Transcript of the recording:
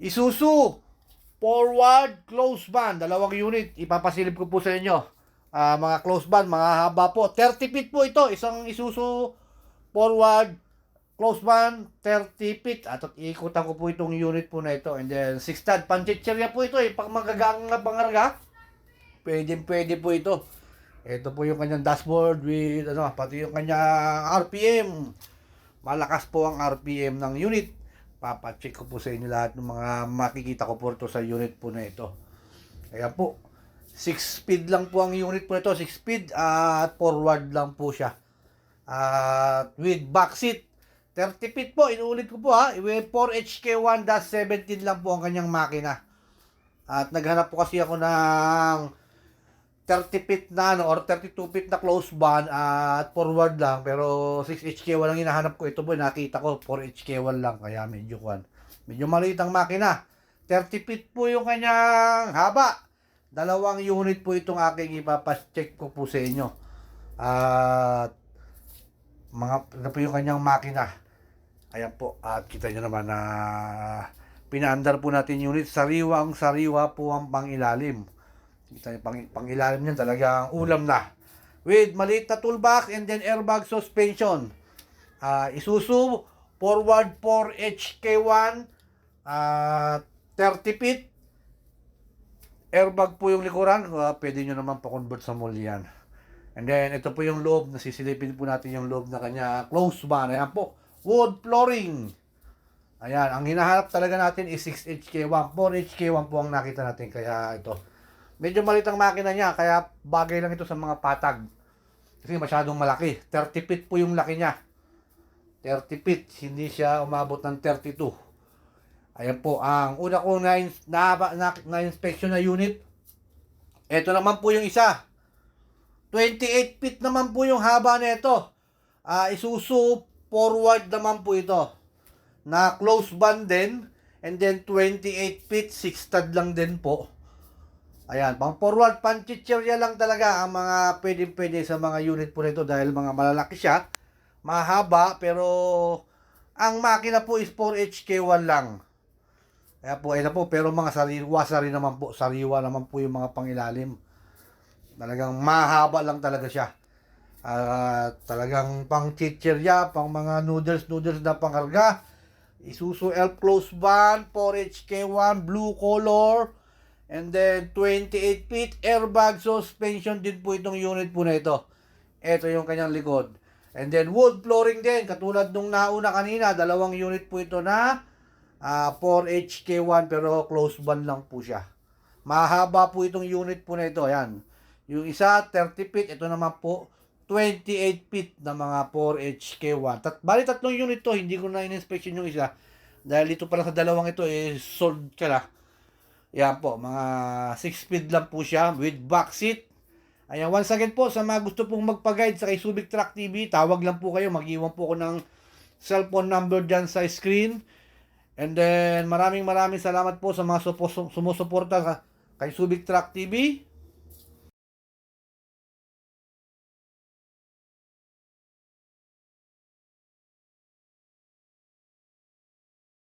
Isuzu forward close band, dalawang unit, ipapasilip ko po sa inyo. Mga close band, mga haba po. 30 feet po ito, isang Isuzu forward close band, 30 feet. At iikutan ko po itong unit po na ito. And then 6 stud, panchicherya po ito pag magagang na pangarga. Pwede po ito. Ito po yung kanyang dashboard with pati yung kanyang RPM. Malakas po ang RPM ng unit. Papacheck ko po sa inyo lahat ng mga makikita ko po ito sa unit po na ito. Kaya po, 6 speed lang po ang unit po ito. 6 speed at forward lang po siya. At with back seat, 30 feet po. Inuulit ko po with 4HK1-17 lang po ang kanyang makina. At naghanap po kasi ako ng 30 feet na or 32 feet na close band at forward lang, pero 6HK1 lang hinahanap ko. Ito po nakita ko 4HK1 lang, kaya medyo maliit ang makina. 30 feet po yung kanyang haba. Dalawang unit po itong aking ipapacheck ko po sa inyo. At ano po yung kanyang makina. Ayan po, at kita nyo naman na pinaandar po natin unit. Sariwa po ang pangilalim. Kita nyo, pangilalim niyan talagang ulam na. With maliit na toolbox and then airbag suspension. Isuzu forward 4HK1 30 feet. Airbag po yung likuran. Pwede nyo naman pa-convert sa mall yan. And then ito po yung loob. Nasisilipin po natin yung loob na kanya close band. Ayan po. Wood flooring. Ayan. Ang hinahanap talaga natin is 6HK1. 4HK1 po ang nakita natin. Kaya ito. Medyo maliit ang makina niya, kaya bagay lang ito sa mga patag. Kasi masyadong malaki. 30 feet po yung laki niya. 30 feet, hindi siya umabot ng 32. Ayan po, ang una kong na-inspection na unit. Ito naman po yung isa. 28 feet naman po yung haba nito. Isuzu forward naman po ito. Na close band din. And then 28 feet, 6 stud lang din po. Ayan, pang forward, panchicherya lang talaga ang mga pwede sa mga unit po nito dahil mga malalaki siya, mahaba, pero ang makina po is 4HK1 lang. Kaya po, ayun po, pero mga sariwa naman po yung mga pangilalim. Talagang mahaba lang talaga siya. Talagang pang chicherya, pang mga noodles na pangarga. Isuzu Elf close band, 4HK1, blue color. And then 28 feet airbag suspension din po itong unit po na ito. Ito yung kanyang likod. And then wood flooring din, katulad nung nauna kanina, dalawang unit po ito na 4HK1 pero close band lang po siya. Mahaba po itong unit po na ito. Ayan. Yung isa 30 feet, ito naman po 28 feet na mga 4HK1. Bali tatlong unit to, hindi ko na in-inspection yung isa. Dahil dito pala sa dalawang ito sold ka na. Yan po, mga 6 speed lang po siya with back seat. Ayan, once again po, sa mga gusto pong magpa-guide sa kay Subic Truck TV, tawag lang po kayo. Mag-iwan po ko ng cellphone number dyan sa screen. And then, maraming salamat po sa mga sumusuporta kay Subic Truck TV.